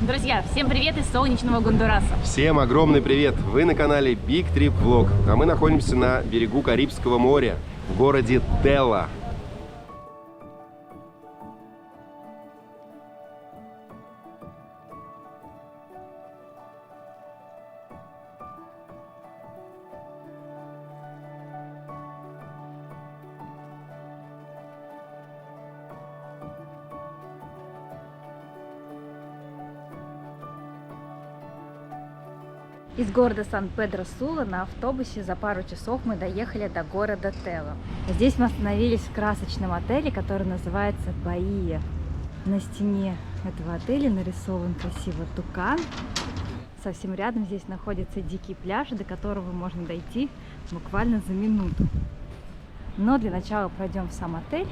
Друзья, всем привет из солнечного Гондураса. Всем огромный привет! Вы на канале Big Trip Vlog, а мы находимся на берегу Карибского моря в городе Телла. Из города Сан-Педро-Сула на автобусе за пару часов мы доехали до города Телла. Здесь мы остановились в красочном отеле, который называется Баия. На стене этого отеля нарисован красиво тукан. Совсем рядом здесь находится дикий пляж, до которого можно дойти буквально за минуту. Но для начала пройдем в сам отель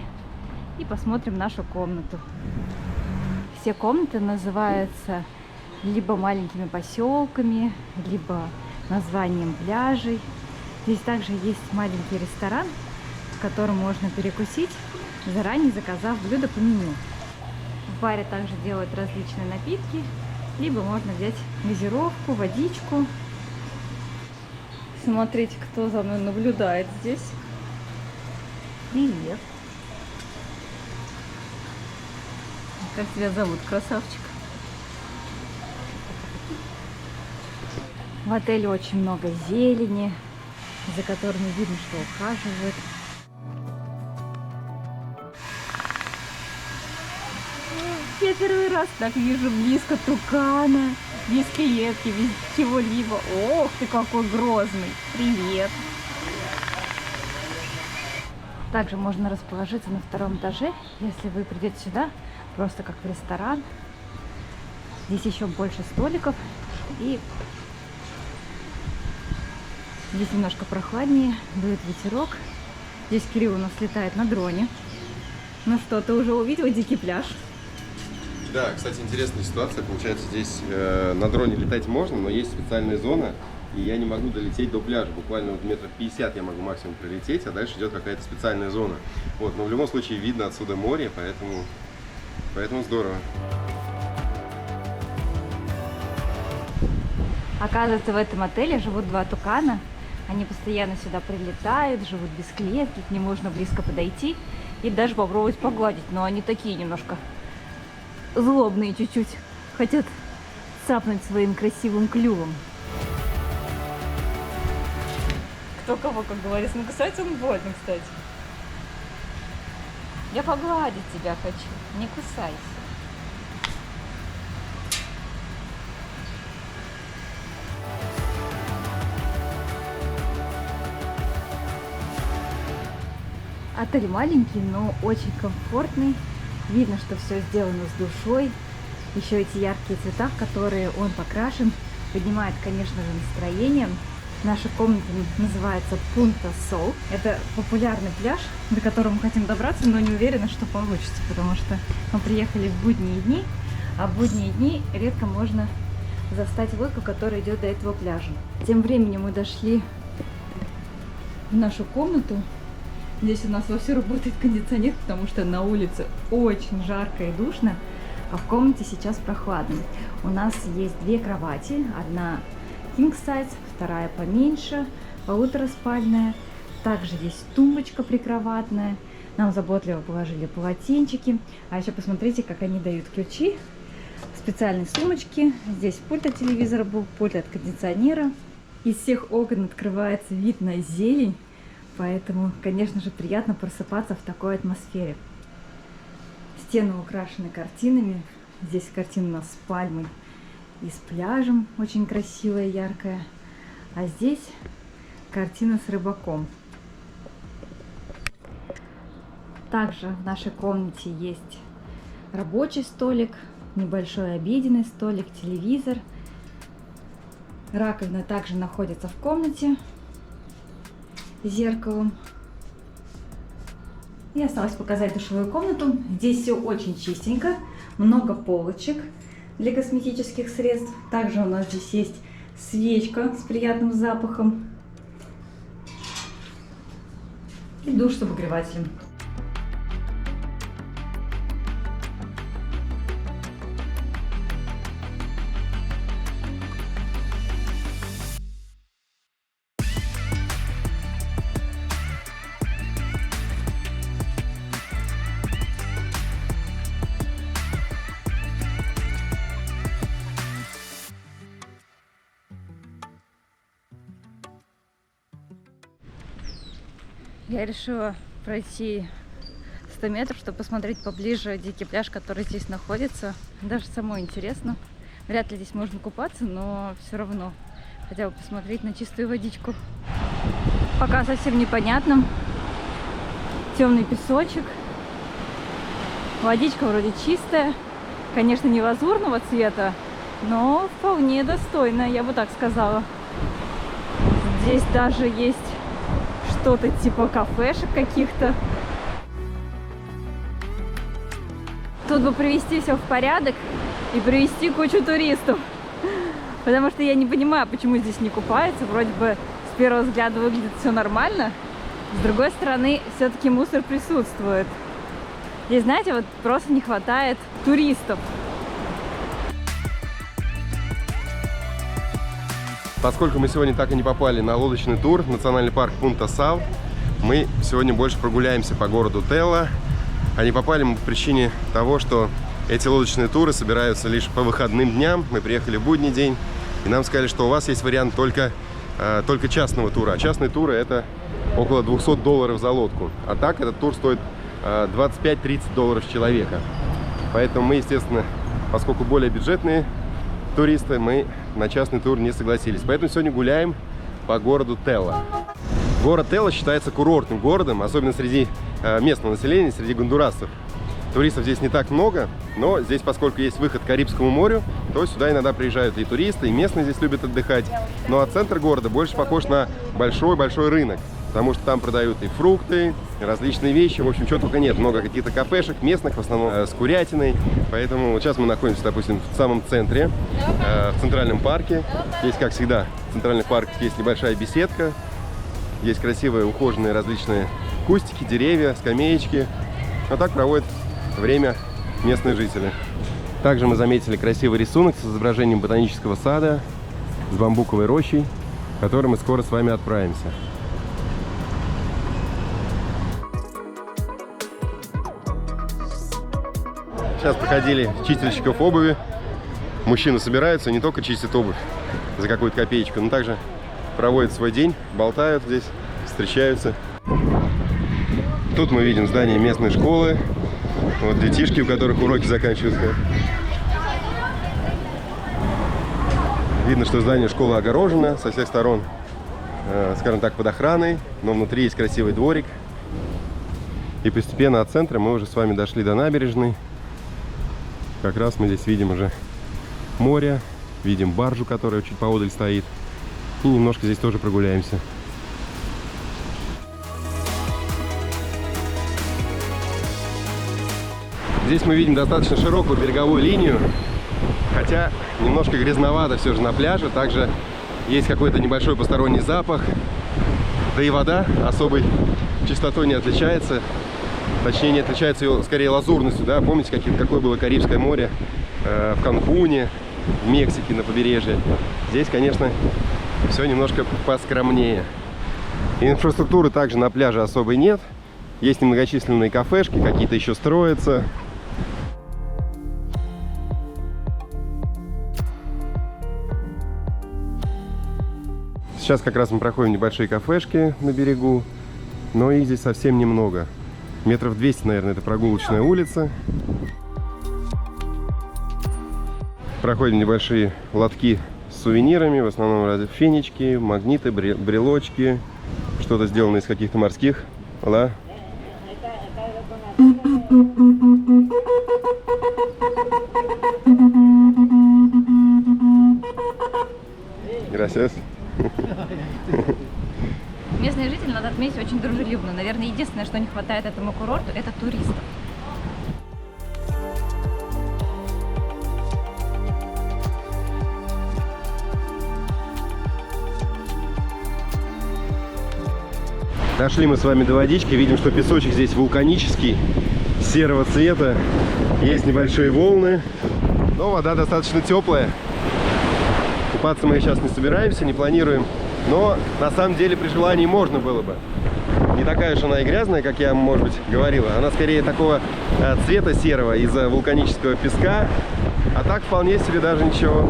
и посмотрим нашу комнату. Все комнаты называются либо маленькими поселками, либо названием пляжей. Здесь также есть маленький ресторан, в котором можно перекусить, заранее заказав блюдо по меню. В баре также делают различные напитки, либо можно взять газировку, водичку. Смотрите, кто за мной наблюдает здесь. Привет. Как тебя зовут, красавчик? В отеле очень много зелени, за которыми видно, что ухаживают. Я первый раз так вижу близко тукана, без клетки, без чего-либо. Ох ты, какой грозный! Привет! Также можно расположиться на втором этаже, если вы придете сюда, просто как в ресторан. Здесь еще больше столиков и здесь немножко прохладнее, дует ветерок. Здесь Кирилл у нас летает на дроне. Ну что, ты уже увидел дикий пляж? Да, кстати, интересная ситуация. Получается, здесь на дроне летать можно, но есть специальная зона, и я не могу долететь до пляжа. Буквально вот метров 50 я могу максимум пролететь, а дальше идет какая-то специальная зона. Вот, но в любом случае видно отсюда море, поэтому здорово. Оказывается, в этом отеле живут два тукана. Они постоянно сюда прилетают, живут без клетки, к ним можно близко подойти и даже попробовать погладить. Но они такие немножко злобные чуть-чуть. Хотят цапнуть своим красивым клювом. Кто кого, как говорится. Ну, кстати, он больно, кстати. Я погладить тебя хочу. Не кусайся. Отель маленький, но очень комфортный. Видно, что все сделано с душой. Еще эти яркие цвета, в которые он покрашен, поднимает, конечно же, настроение. Наша комната называется Punta Sol. Это популярный пляж, до которого мы хотим добраться, но не уверена, что получится, потому что мы приехали в будние дни, а в будние дни редко можно застать лодку, которая идет до этого пляжа. Тем временем мы дошли в нашу комнату. Здесь у нас вовсю работает кондиционер, потому что на улице очень жарко и душно, а в комнате сейчас прохладно. У нас есть две кровати, одна king size, вторая поменьше, полутораспальная. Также есть тумбочка прикроватная. Нам заботливо положили полотенчики. А еще посмотрите, как они дают ключи. Специальные сумочки. Здесь пульт от телевизора был, пульт от кондиционера. Из всех окон открывается вид на зелень. Поэтому, конечно же, приятно просыпаться в такой атмосфере. Стены украшены картинами. Здесь картина у нас с пальмой и с пляжем, очень красивая, яркая. А здесь картина с рыбаком. Также в нашей комнате есть рабочий столик, небольшой обеденный столик, телевизор. Раковина также находится в комнате зеркалом. И осталось показать душевую комнату. Здесь все очень чистенько, много полочек для косметических средств. Также у нас здесь есть свечка с приятным запахом и душ с обогревателем. Я решила пройти 100 метров, чтобы посмотреть поближе дикий пляж, который здесь находится. Даже самой интересно. Вряд ли здесь можно купаться, но все равно хотела посмотреть на чистую водичку. Пока совсем непонятно. Темный песочек. Водичка вроде чистая. Конечно, не лазурного цвета, но вполне достойная, я бы так сказала. Здесь даже есть что-то типа кафешек каких-то. Тут бы привести все в порядок и привести кучу туристов. Потому что я не понимаю, почему здесь не купаются. Вроде бы с первого взгляда выглядит все нормально. С другой стороны, все-таки мусор присутствует. Здесь, знаете, вот просто не хватает туристов. Поскольку мы сегодня так и не попали на лодочный тур в национальный парк Пунта-Сал, мы сегодня больше прогуляемся по городу Телла. А не попали мы по причине того, что эти лодочные туры собираются лишь по выходным дням. Мы приехали в будний день, и нам сказали, что у вас есть вариант только частного тура. А частные туры — это около $200 за лодку. А так этот тур стоит $25-30 с человека. Поэтому мы, естественно, поскольку более бюджетные туристы, мы на частный тур не согласились. Поэтому сегодня гуляем по городу Телла. Город Телла считается курортным городом, особенно среди местного населения, среди гондурасцев. Туристов здесь не так много, но здесь, поскольку есть выход к Карибскому морю, то сюда иногда приезжают и туристы, и местные здесь любят отдыхать. Ну а центр города больше похож на большой-большой рынок, потому что там продают и фрукты, и различные вещи, в общем, чего только нет. Много каких-то кафешек местных, в основном с курятиной. Поэтому вот сейчас мы находимся, допустим, в самом центре, в центральном парке. Здесь, как всегда, в центральных парках есть небольшая беседка, есть красивые ухоженные различные кустики, деревья, скамеечки. А так проводят время местные жители. Также мы заметили красивый рисунок с изображением ботанического сада, с бамбуковой рощей, в который мы скоро с вами отправимся. Сейчас проходили чистильщиков обуви. Мужчины собираются, не только чистят обувь за какую-то копеечку, но также проводят свой день, болтают здесь, встречаются. Тут мы видим здание местной школы. Вот детишки, у которых уроки заканчиваются. Видно, что здание школы огорожено со всех сторон, скажем так, под охраной, но внутри есть красивый дворик. И постепенно от центра мы уже с вами дошли до набережной. Как раз мы здесь видим уже море, видим баржу, которая чуть поодаль стоит. И немножко здесь тоже прогуляемся. Здесь мы видим достаточно широкую береговую линию, хотя немножко грязновато все же на пляже. Также есть какой-то небольшой посторонний запах, да и вода особой чистотой не отличается. Точнее, не отличается ее скорее лазурностью, да? Помните, какое было Карибское море в Канкуне, в Мексике на побережье? Здесь, конечно, все немножко поскромнее. Инфраструктуры также на пляже особой нет. Есть немногочисленные кафешки, какие-то еще строятся. Сейчас как раз мы проходим небольшие кафешки на берегу, но их здесь совсем немного. Метров 200, наверное, это прогулочная улица. Проходим небольшие лотки с сувенирами, в основном фенечки, магниты, брелочки, что-то сделано из каких-то морских. Hola. Gracias. Местные жители, надо отметить, очень дружелюбны. Наверное, единственное, что не хватает этому курорту, это туристов. Дошли мы с вами до водички, видим, что песочек здесь вулканический, серого цвета, есть небольшие волны, но вода достаточно теплая. Купаться мы сейчас не собираемся, не планируем, но на самом деле при желании можно было бы. Не такая уж она и грязная, как я, может быть, говорила, она скорее такого цвета серого из-за вулканического песка, а так вполне себе даже ничего.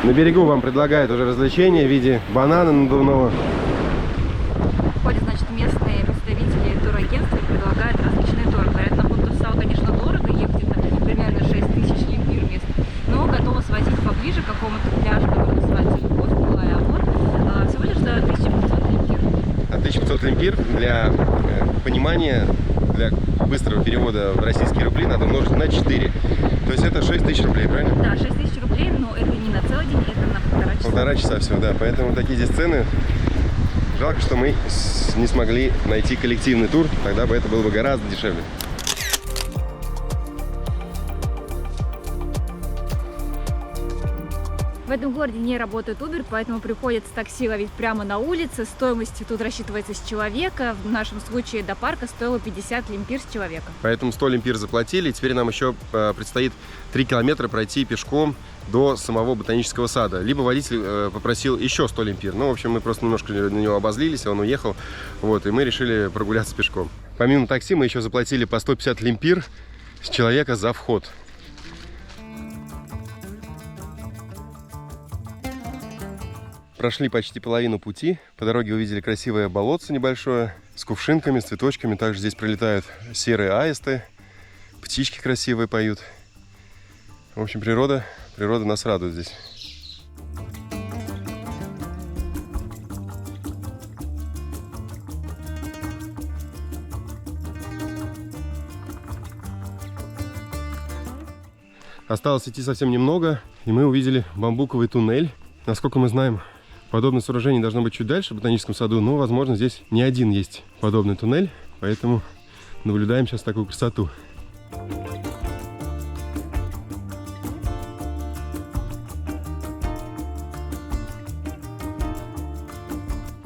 На берегу вам предлагают уже развлечения в виде банана надувного. Ходят, значит, местные представители турагентства и предлагают различные туры. Говорят, на Пунта-Сау, конечно, дорого, ехать это примерно 6000 лимпир мест, но готовы свозить поближе к какому-то пляжу, который называется Любовь, Малая, а вот всего лишь за 1500 лимпир. 1500 лимпир, для понимания, для быстрого перевода в российские рубли надо умножить на 4. То есть это 6000 рублей, правильно? Да, 6000 рублей, но это не на целый день, это на полтора часа. Полтора часа всего, да. Поэтому такие здесь цены. Жалко, что мы не смогли найти коллективный тур, тогда бы это было бы гораздо дешевле. В этом городе не работает Uber, поэтому приходится такси ловить прямо на улице. Стоимость тут рассчитывается с человека. В нашем случае до парка стоило 50 лимпир с человека. Поэтому 100 лимпир заплатили. Теперь нам еще предстоит 3 километра пройти пешком до самого ботанического сада. Либо водитель попросил еще 100 лимпир. Ну, в общем, мы просто немножко на него обозлились, он уехал. Вот, и мы решили прогуляться пешком. Помимо такси мы еще заплатили по 150 лимпир с человека за вход. Прошли почти половину пути. По дороге увидели красивое болотце небольшое с кувшинками, с цветочками. Также здесь пролетают серые аисты. Птички красивые поют. В общем, природа нас радует здесь. Осталось идти совсем немного, и мы увидели бамбуковый туннель. Насколько мы знаем, подобное сооружение должно быть чуть дальше, в ботаническом саду, но, возможно, здесь не один есть подобный туннель, поэтому наблюдаем сейчас такую красоту.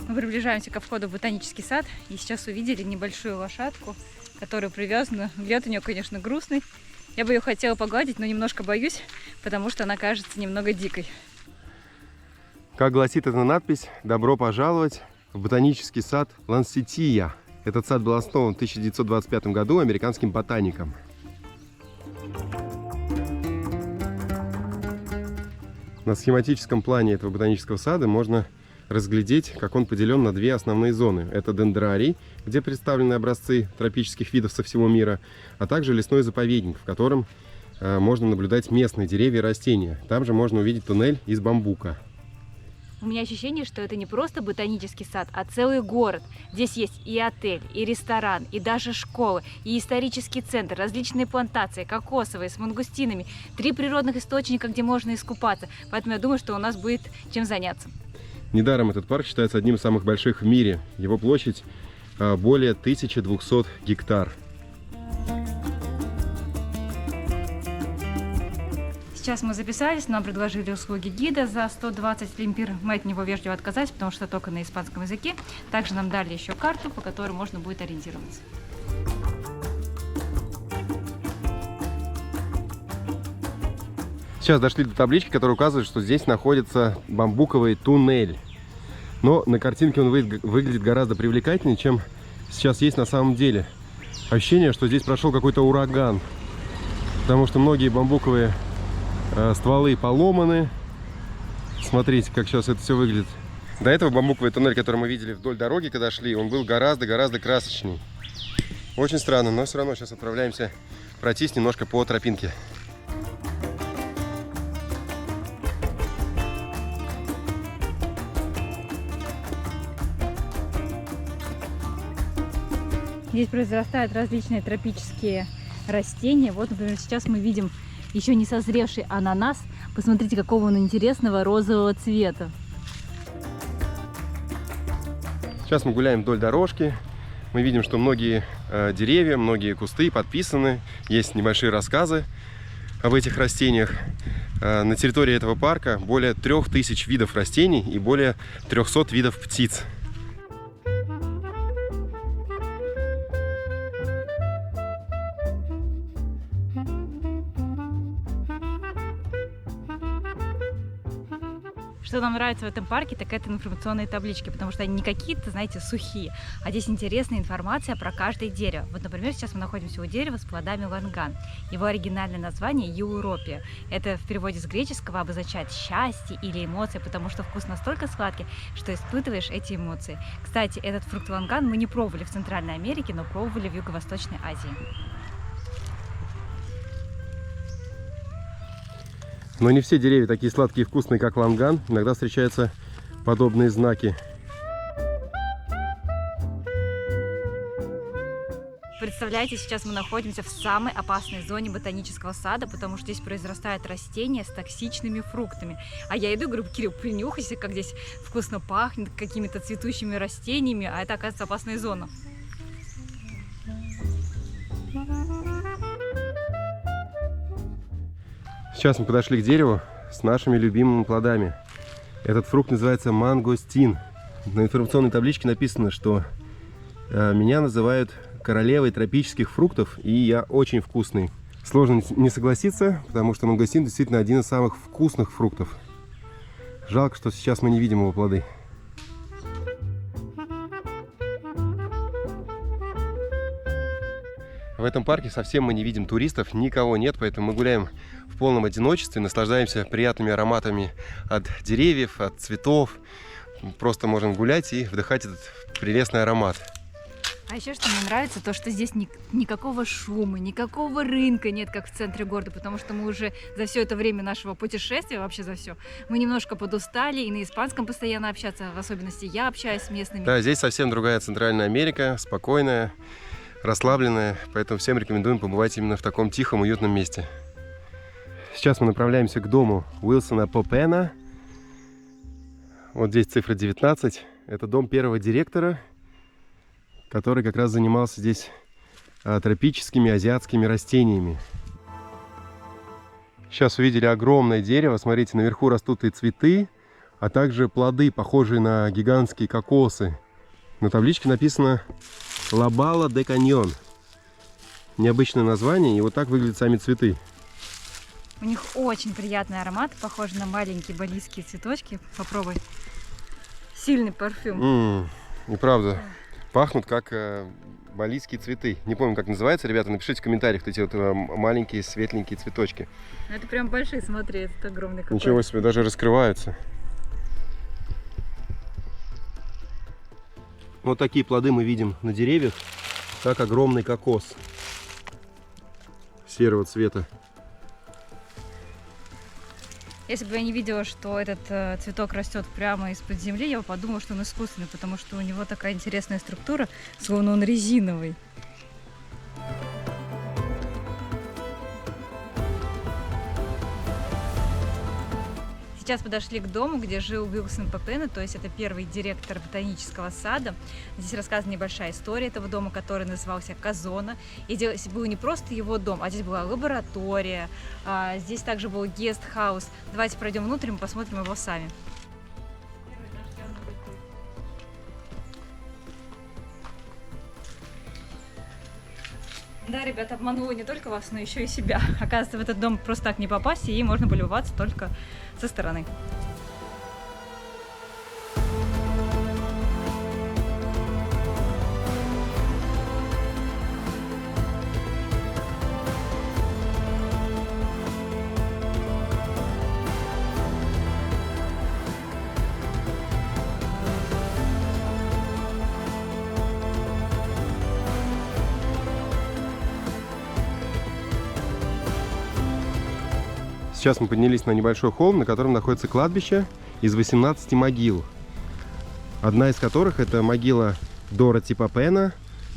Мы приближаемся ко входу в ботанический сад, и сейчас увидели небольшую лошадку, которая привязана. Взгляд у нее, конечно, грустный. Я бы ее хотела погладить, но немножко боюсь, потому что она кажется немного дикой. Как гласит эта надпись, добро пожаловать в ботанический сад Лансетия. Этот сад был основан в 1925 году американским ботаником. На схематическом плане этого ботанического сада можно разглядеть, как он поделен на две основные зоны. Это дендрарий, где представлены образцы тропических видов со всего мира, а также лесной заповедник, в котором можно наблюдать местные деревья и растения. Там же можно увидеть туннель из бамбука. У меня ощущение, что это не просто ботанический сад, а целый город. Здесь есть и отель, и ресторан, и даже школы, и исторический центр, различные плантации, кокосовые, с мангустинами, 3 природных источника, где можно искупаться. Поэтому я думаю, что у нас будет чем заняться. Недаром этот парк считается одним из самых больших в мире. Его площадь более 1200 гектар. Сейчас мы записались, нам предложили услуги гида за 120 лимпир. Мы от него вежливо отказались, потому что только на испанском языке. Также нам дали еще карту, по которой можно будет ориентироваться. Сейчас дошли до таблички, которая указывает, что здесь находится бамбуковый туннель. Но на картинке он выглядит гораздо привлекательнее, чем сейчас есть на самом деле. Ощущение, что здесь прошел какой-то ураган, потому что многие бамбуковые стволы поломаны. Смотрите, как сейчас это все выглядит. До этого бамбуковый туннель, который мы видели вдоль дороги, когда шли, он был гораздо красочней. Очень странно, но все равно сейчас отправляемся пройтись немножко по тропинке. Здесь произрастают различные тропические растения. Вот, например, сейчас мы видим еще не созревший ананас. Посмотрите, какого он интересного розового цвета. Сейчас мы гуляем вдоль дорожки. Мы видим, что многие деревья, многие кусты подписаны. Есть небольшие рассказы об этих растениях. На территории этого парка более 3000 видов растений и более 300 видов птиц. Что нам нравится в этом парке, так это информационные таблички, потому что они не какие-то, знаете, сухие, а здесь интересная информация про каждое дерево. Вот, например, сейчас мы находимся у дерева с плодами ланган. Его оригинальное название Европия. Это в переводе с греческого обозначает счастье или эмоции, потому что вкус настолько сладкий, что испытываешь эти эмоции. Кстати, этот фрукт ланган мы не пробовали в Центральной Америке, но пробовали в Юго-Восточной Азии. Но не все деревья такие сладкие и вкусные, как ланган. Иногда встречаются подобные знаки. Представляете, сейчас мы находимся в самой опасной зоне ботанического сада, потому что здесь произрастают растения с токсичными фруктами. А я иду и говорю: Кирилл, принюхайся, как здесь вкусно пахнет какими-то цветущими растениями, а это, оказывается, опасная зона. Сейчас мы подошли к дереву с нашими любимыми плодами. Этот фрукт называется мангостин. На информационной табличке написано, что меня называют королевой тропических фруктов, и я очень вкусный. Сложно не согласиться, потому что мангостин действительно один из самых вкусных фруктов. Жалко, что сейчас мы не видим его плоды. В этом парке совсем мы не видим туристов, никого нет, поэтому мы гуляем в полном одиночестве, наслаждаемся приятными ароматами от деревьев, от цветов. Просто можем гулять и вдыхать этот прелестный аромат. А еще что мне нравится, то что здесь никакого шума, никакого рынка нет, как в центре города, потому что мы уже за все это время нашего путешествия, вообще за все, мы немножко подустали и на испанском постоянно общаться, в особенности я общаюсь с местными. Да, здесь совсем другая Центральная Америка, спокойная, расслабленная, поэтому всем рекомендуем побывать именно в таком тихом, уютном месте. Сейчас мы направляемся к дому Уилсона Попена. Вот здесь цифра 19. Это дом первого директора, который как раз занимался здесь тропическими азиатскими растениями. Сейчас увидели огромное дерево. Смотрите, наверху растут и цветы, а также плоды, похожие на гигантские кокосы. На табличке написано «Лабала де Каньон». Необычное название, и вот так выглядят сами цветы. У них очень приятный аромат, похож на маленькие балийские цветочки. Попробуй. Сильный парфюм. И правда, пахнут как балийские цветы. Не помню, как называется, ребята, напишите в комментариях эти вот маленькие светленькие цветочки. Это прям большие, смотри, этот огромный какой. Ничего себе, даже раскрываются. Вот такие плоды мы видим на деревьях, как огромный кокос серого цвета. Если бы я не видела, что этот цветок растет прямо из-под земли, я бы подумала, что он искусственный, потому что у него такая интересная структура, словно он резиновый. Сейчас подошли к дому, где жил Уилсон Попена, то есть это первый директор ботанического сада. Здесь рассказана небольшая история этого дома, который назывался Казона. И здесь был не просто его дом, а здесь была лаборатория, здесь также был гест-хаус. Давайте пройдем внутрь, мы посмотрим его сами. Да, ребята, обманула не только вас, но еще и себя. Оказывается, в этот дом просто так не попасть, и можно полюбоваться только со стороны. Сейчас мы поднялись на небольшой холм, на котором находится кладбище из 18 могил. Одна из которых это могила Дороти Попена,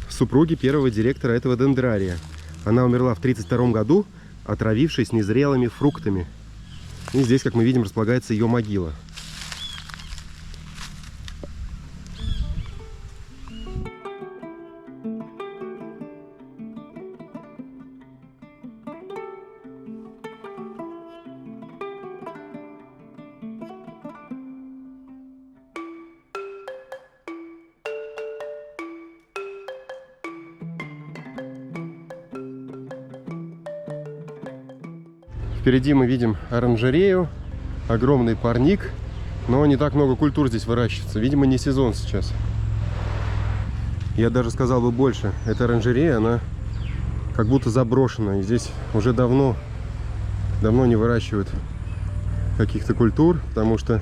супруги первого директора этого дендрария. Она умерла в 1932 году, отравившись незрелыми фруктами. И здесь, как мы видим, располагается ее могила. Впереди мы видим оранжерею, огромный парник Но не так много культур здесь выращивается. Видимо, не сезон сейчас. Я даже сказал бы больше. Эта оранжерея, она как будто заброшена. И здесь уже давно не выращивают каких-то культур, потому что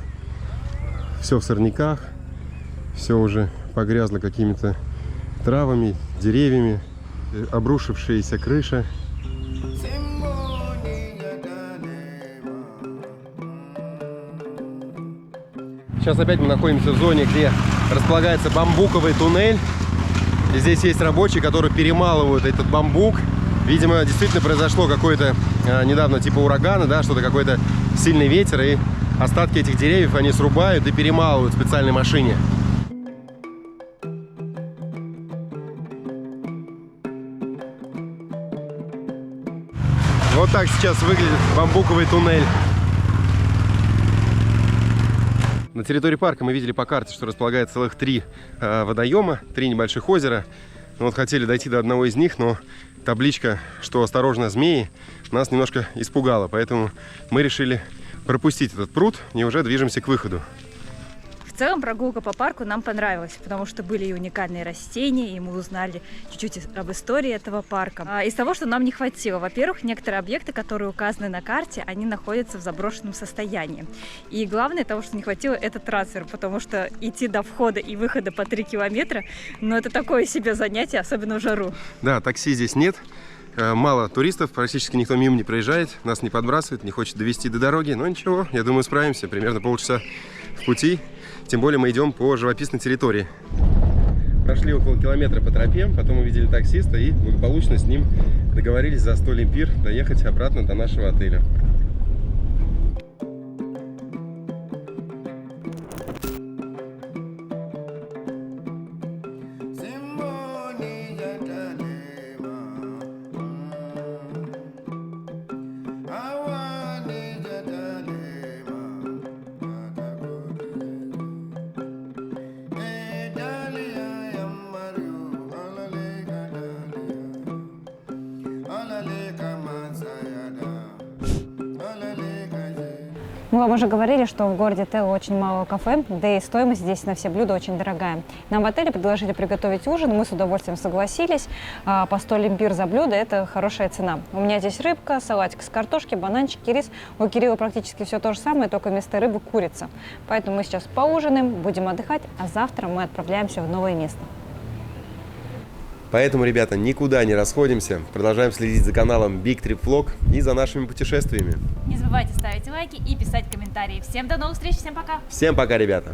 все в сорняках, все уже погрязло какими-то травами, деревьями, обрушившаяся крыша. Сейчас опять мы находимся в зоне, где располагается бамбуковый туннель. И здесь есть рабочие, которые перемалывают этот бамбук. Видимо, действительно произошло какое-то недавно типа урагана, да, что-то какой-то сильный ветер, и остатки этих деревьев они срубают и перемалывают в специальной машине. Вот так сейчас выглядит бамбуковый туннель. На территории парка мы видели по карте, что располагается целых 3 водоема, 3 небольших озера. Вот хотели дойти до одного из них, но табличка, что осторожно, змеи, нас немножко испугала. Поэтому мы решили пропустить этот пруд и уже движемся к выходу. В целом прогулка по парку нам понравилась, потому что были и уникальные растения, и мы узнали чуть-чуть об истории этого парка. Из того, что нам не хватило, во-первых, некоторые объекты, которые указаны на карте, они находятся в заброшенном состоянии. И главное того, что не хватило, это трансфер, потому что идти до входа и выхода по 3 километра, ну это такое себе занятие, особенно в жару. Да, такси здесь нет. Мало туристов, практически никто мимо не проезжает, нас не подбрасывает, не хочет довести до дороги, но ничего, я думаю, справимся, примерно полчаса в пути, тем более мы идем по живописной территории. Прошли около километра по тропе, потом увидели таксиста и благополучно с ним договорились за 100 лимпир доехать обратно до нашего отеля. Мы вам уже говорили, что в городе Телла очень мало кафе, да и стоимость здесь на все блюда очень дорогая. Нам в отеле предложили приготовить ужин, мы с удовольствием согласились. По 100 лимпир за блюдо – это хорошая цена. У меня здесь рыбка, салатик с картошки, бананчики, рис. У Кирилла практически все то же самое, только вместо рыбы курица. Поэтому мы сейчас поужинаем, будем отдыхать, а завтра мы отправляемся в новое место. Поэтому, ребята, никуда не расходимся. Продолжаем следить за каналом Big Trip Vlog и за нашими путешествиями. Не забывайте ставить лайки и писать комментарии. Всем до новых встреч, всем пока! Всем пока, ребята!